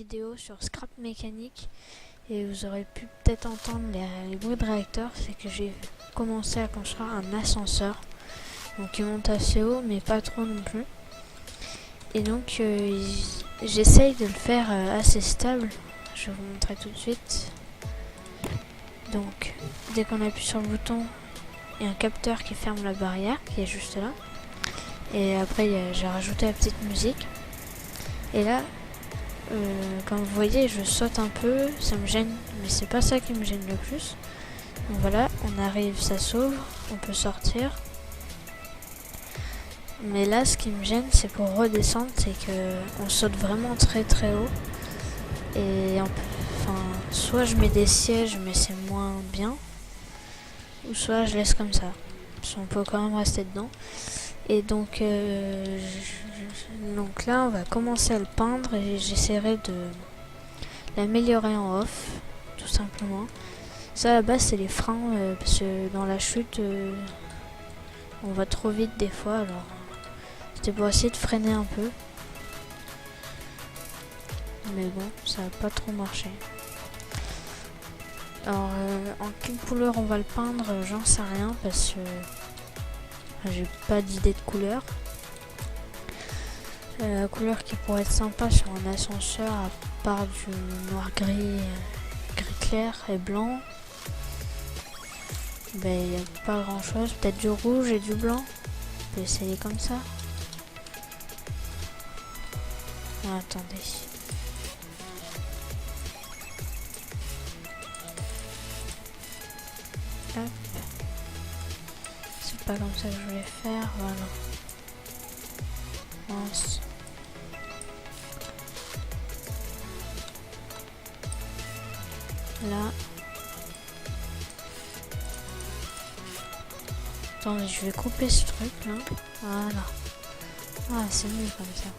vidéo sur scrap mécanique et vous aurez pu peut-être entendre les bruits de réacteur. C'est que j'ai commencé à construire un ascenseur, donc il monte assez haut mais pas trop non plus, et donc j'essaye de le faire assez stable. Je vais vous montrer tout de suite. Donc dès qu'on appuie sur le bouton, il y a un capteur qui ferme la barrière qui est juste là, et après j'ai rajouté la petite musique. Et là, comme vous voyez, je saute un peu, ça me gêne, mais c'est pas ça qui me gêne le plus. Donc voilà, on arrive, ça s'ouvre, on peut sortir. Mais là, ce qui me gêne, c'est pour redescendre, c'est que on saute vraiment très très haut. Et soit je mets des sièges, mais c'est moins bien, ou soit je laisse comme ça. Parce qu'on peut quand même rester dedans. Et donc, donc là, on va commencer à le peindre et j'essaierai de l'améliorer en off, tout simplement. Ça, à la base, c'est les freins, parce que dans la chute, on va trop vite des fois, alors c'était pour essayer de freiner un peu. Mais bon, ça n'a pas trop marché. Alors, en quelle couleur on va le peindre, j'en sais rien, parce que j'ai pas d'idée de couleur. La couleur qui pourrait être sympa sur un ascenseur, à part du noir-gris, gris clair et blanc, ben il n'y a pas grand chose. Peut-être du rouge et du blanc. On peut essayer comme ça. Ah, attendez. Hop. C'est pas comme ça que je voulais faire, voilà. Mince. Là. Attendez, je vais couper ce truc là. Voilà. Ah, c'est mieux comme ça.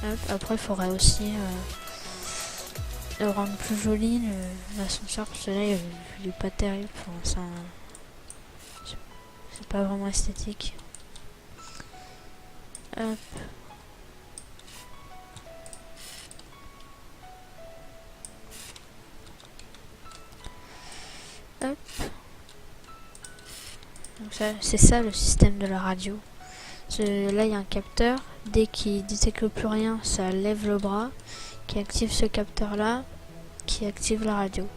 Hop. Après, il faudrait aussi le rendre plus joli, l'ascenseur, parce que là, il est pas terrible. Enfin, c'est pas vraiment esthétique. Hop. Hop. Donc c'est ça le système de la radio. Là il y a un capteur, dès qu'il détecte plus rien, ça lève le bras, qui active ce capteur là, qui active la radio.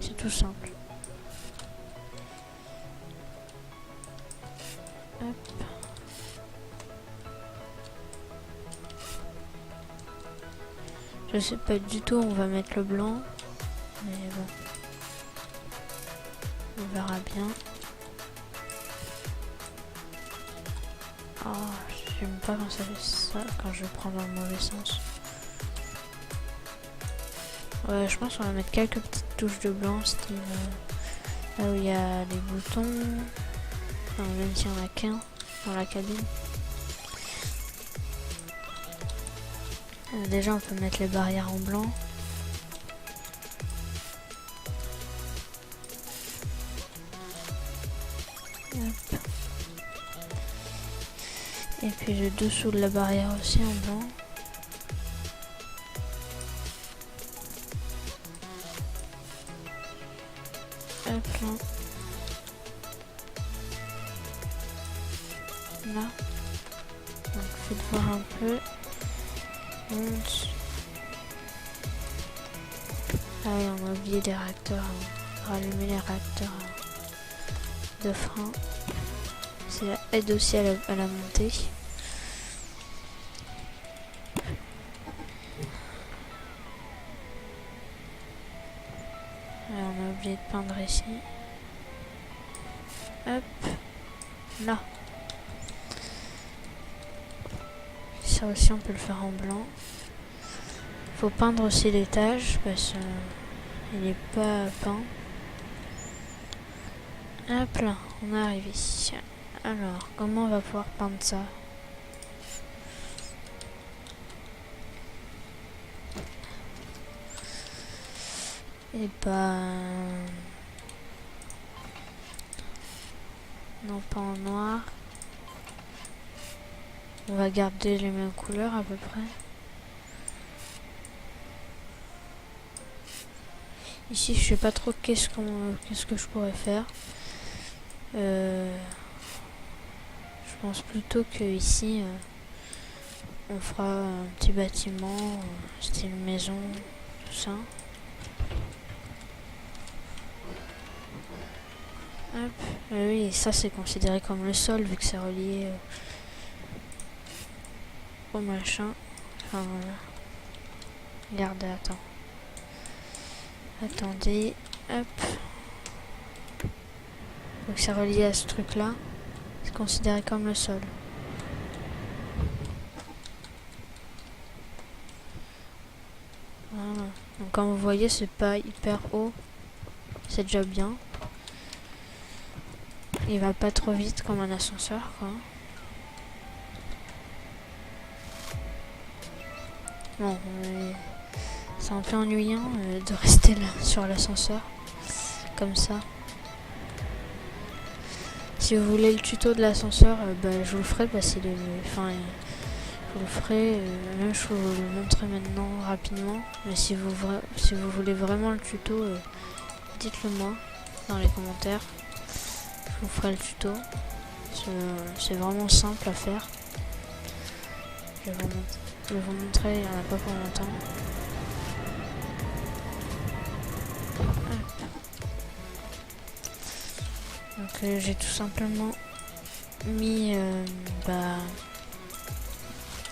C'est tout simple. Hop. Je sais pas du tout où on va mettre le blanc, mais bon. On verra bien. Oh, j'aime pas quand ça fait ça, quand je prends dans le mauvais sens. Ouais, je pense qu'on va mettre quelques petites touches de blanc, style là où il y a les boutons. Enfin, même s'il n'y en a qu'un dans la cabine. Déjà, on peut mettre les barrières en blanc. Hop. Et puis le dessous de la barrière aussi en blanc. Hop là. Là. Donc faites voir un peu. Monte. Ah oui, on a oublié les réacteurs. Rallumer les réacteurs de frein. Ça aide aussi à la montée. Alors, on a oublié de peindre ici. Hop. Là. Ça aussi on peut le faire en blanc. Faut peindre aussi l'étage parce qu'il n'est pas peint. Hop là, on arrive ici. Alors, comment on va pouvoir peindre ça? Et non, pas en noir. On va garder les mêmes couleurs à peu près. Ici, je sais pas trop qu'est-ce que je pourrais faire. Je pense plutôt que ici, on fera un petit bâtiment, style maison, tout ça. Hop. Oui, ça c'est considéré comme le sol vu que c'est relié au machin. Enfin voilà. Regardez, attendez. Hop. Donc c'est relié à ce truc là. C'est considéré comme le sol. Voilà. Donc comme vous voyez, c'est pas hyper haut. C'est déjà bien. Il va pas trop vite comme un ascenseur, quoi. Bon, c'est un peu ennuyant de rester là sur l'ascenseur, comme ça. Si vous voulez le tuto de l'ascenseur, je vous le ferai parce qu'il est... Enfin, je vous le ferai, même je vais vous le montrer maintenant rapidement. Mais si vous voulez vraiment le tuto, dites-le moi dans les commentaires. Je vous ferai le tuto. C'est vraiment simple à faire. Je vais vous montrer, il n'y en a pas pour longtemps. Donc j'ai tout simplement mis...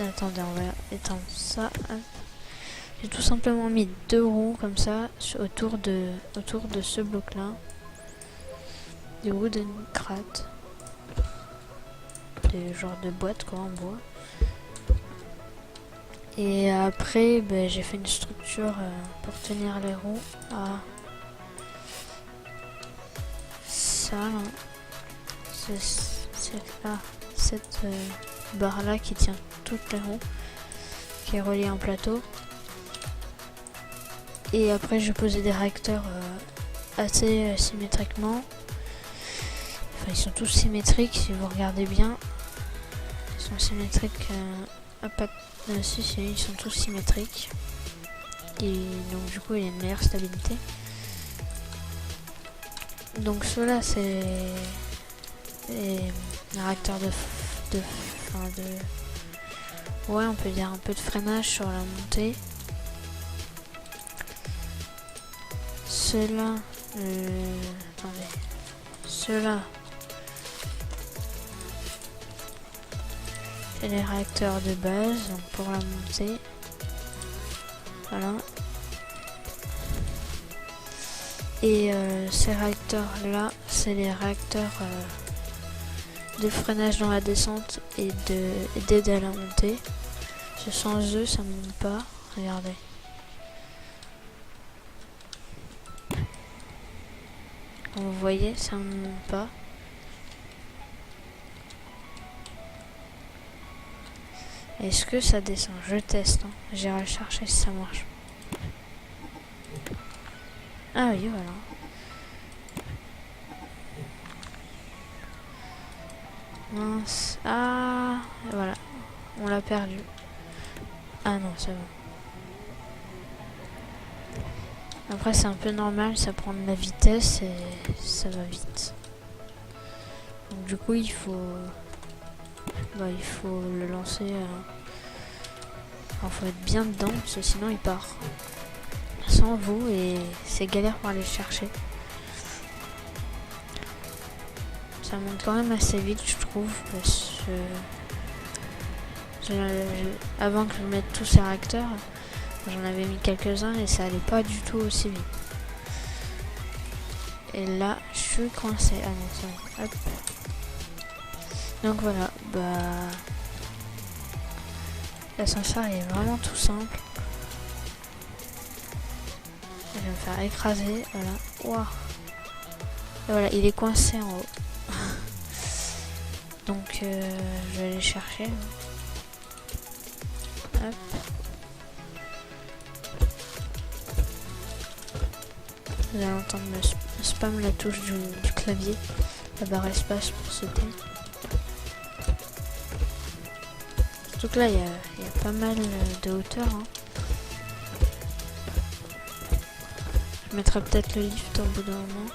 Attendez, on va éteindre ça. J'ai tout simplement mis 2 roues comme ça autour de ce bloc là. Des wooden crates. Des genres de boîtes quoi en bois. Et après j'ai fait une structure pour tenir les roues à ça là. Cette barre là qui tient toutes les roues, qui est reliée en plateau. Et après j'ai posé des réacteurs assez symétriquement. Enfin ils sont tous symétriques si vous regardez bien. Ils sont symétriques. Si, ils sont tous symétriques. Et donc du coup il y a une meilleure stabilité. Donc ceux-là c'est un réacteur ouais, on peut dire un peu de freinage sur la montée. Ceux-là, attendez, ceux-là, c'est les réacteurs de base, donc pour la montée. Voilà. Et ces réacteurs-là, c'est les réacteurs de freinage dans la descente et d'aide à la montée. Sans eux, ça ne monte pas. Regardez. Comme vous voyez, ça ne monte pas. Est-ce que ça descend? Je teste. Hein. J'irai chercher si ça marche. Ah oui, voilà. Mince. Ah, voilà. On l'a perdu. Ah non, c'est bon. Après, c'est un peu normal, ça prend de la vitesse et ça va vite. Donc, du coup, il faut le lancer. Faut être bien dedans, parce que sinon, il part sans vous et c'est galère pour aller le chercher. Ça monte quand même assez vite, je trouve, parce que avant que je mette tous ces réacteurs, j'en avais mis quelques-uns et ça allait pas du tout aussi vite. Et là, je suis coincé. Ah non, c'est bon. Hop. Donc voilà, l'ascenseur est vraiment tout simple. Je vais me faire écraser, voilà. Wow. Et voilà, il est coincé en haut. Donc je vais aller chercher. Hop. Vous allez entendre le spam la touche du clavier, la barre espace pour sauter. Surtout que là, il y a pas mal de hauteur. Hein. Je mettrai peut-être le lift au bout d'un moment.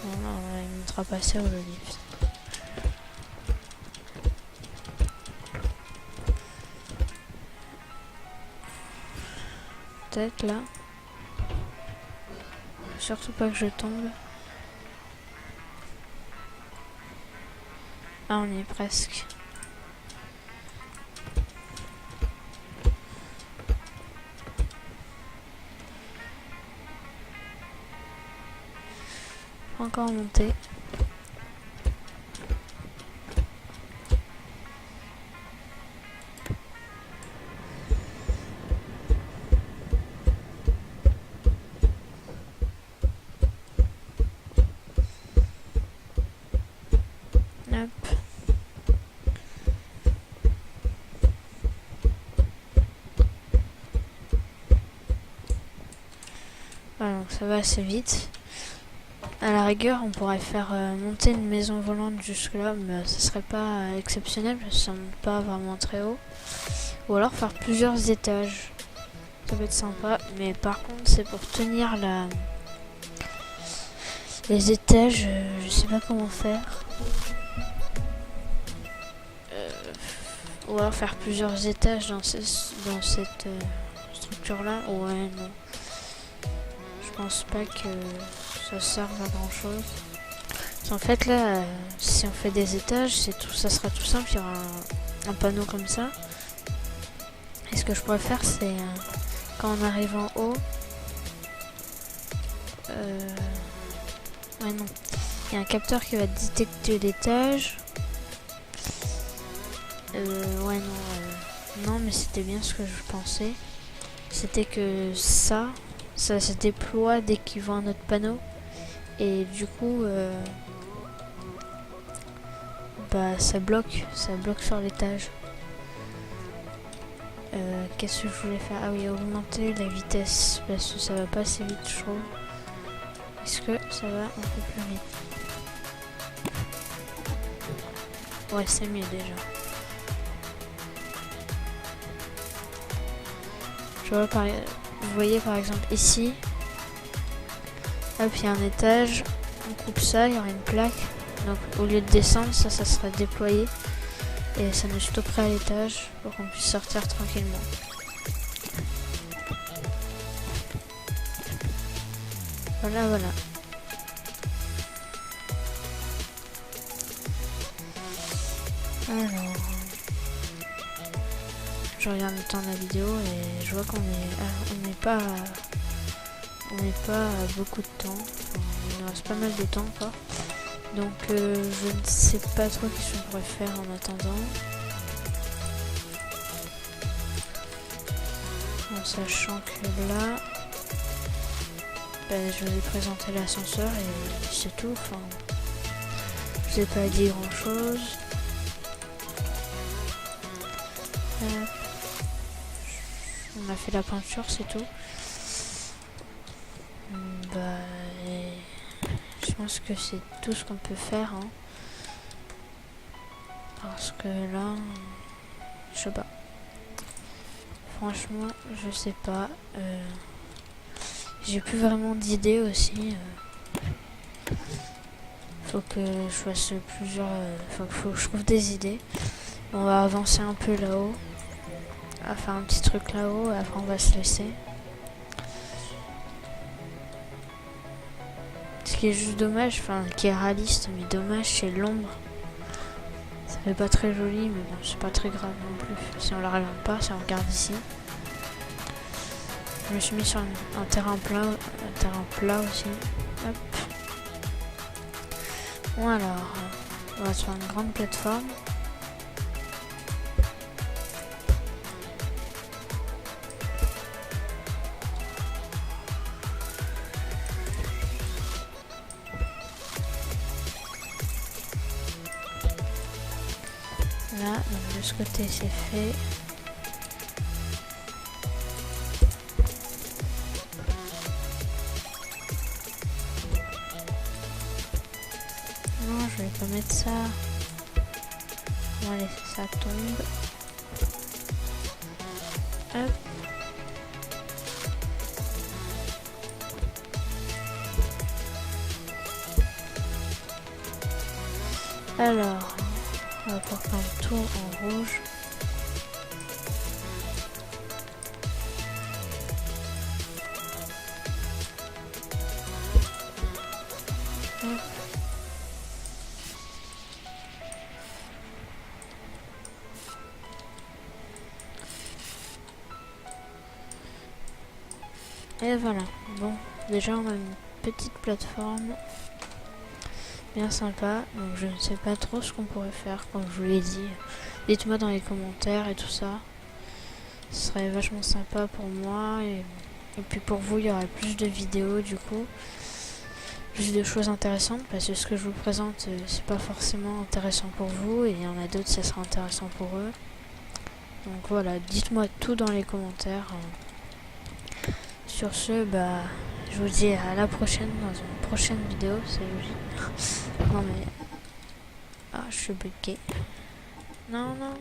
Voilà, il me mettra pas sur le lift. Peut-être là. Surtout pas que je tombe. Ah, on y est presque. Encore monter. Hop. Voilà, donc ça va assez vite. À la rigueur, on pourrait faire monter une maison volante jusque là, mais ce serait pas exceptionnel parce que ça monte pas vraiment très haut. Ou alors faire plusieurs étages. Ça peut être sympa, mais par contre, c'est pour tenir les étages, je sais pas comment faire. Ou alors faire plusieurs étages dans cette structure là. Ouais, non. Je pense pas que ça serve à grand chose. En fait là, si on fait des étages, ça sera tout simple, il y aura un panneau comme ça. Et ce que je pourrais faire, c'est quand on arrive en haut, ouais non, il y a un capteur qui va détecter l'étage. Ouais non, mais c'était bien ce que je pensais. C'était que ça se déploie dès qu'il voit un autre panneau. Et du coup, bah ça bloque sur l'étage. Qu'est-ce que je voulais faire? Ah oui, augmenter la vitesse parce que ça va pas assez vite, je trouve. Est-ce que ça va un peu plus vite? Ouais, c'est mieux déjà. Je vois vous voyez par exemple ici, hop, il y a un étage, on coupe ça, il y aura une plaque. Donc au lieu de descendre, ça serait déployé. Et ça nous stopperait à l'étage pour qu'on puisse sortir tranquillement. Voilà. Alors, je regarde le temps de la vidéo et je vois qu'on n'est pas à beaucoup de temps. Enfin, il nous reste pas mal de temps encore. Donc je ne sais pas trop ce qu'on pourrait faire en attendant. En sachant que là, je vous ai présenté l'ascenseur et c'est tout. Enfin, je vous ai pas dit grand chose. On a fait la peinture, c'est tout. Je pense que c'est tout ce qu'on peut faire. Hein. Parce que là, je sais pas. Franchement, je sais pas. J'ai plus vraiment d'idées aussi. Faut que je fasse plusieurs. Faut que je trouve des idées. On va avancer un peu là-haut. On va faire un petit truc là-haut et après on va se laisser. Ce qui est juste dommage, enfin qui est réaliste, mais dommage, c'est l'ombre. Ça fait pas très joli, mais bon, c'est pas très grave non plus. Si on la regarde pas, si on regarde ici. Je me suis mis sur un terrain plat aussi. Hop. Bon alors, on va sur une grande plateforme. Là, donc de ce côté c'est fait. Non, je vais pas mettre ça. On va laisser ça tomber. Hop. Alors, on va pouvoir faire un tour en rouge. Hop. Et voilà, bon, déjà on a une petite plateforme bien sympa, donc je ne sais pas trop ce qu'on pourrait faire, comme je vous l'ai dit. Dites-moi dans les commentaires et tout ça, ce serait vachement sympa pour moi, et puis pour vous il y aurait plus de vidéos du coup, plus de choses intéressantes, parce que ce que je vous présente c'est pas forcément intéressant pour vous, et il y en a d'autres ça sera intéressant pour eux. Donc voilà, dites-moi tout dans les commentaires. Sur ce, bah, je vous dis à la prochaine dans une prochaine vidéo, c'est logique. Non mais... Ah, je suis bloqué. Non, non, non.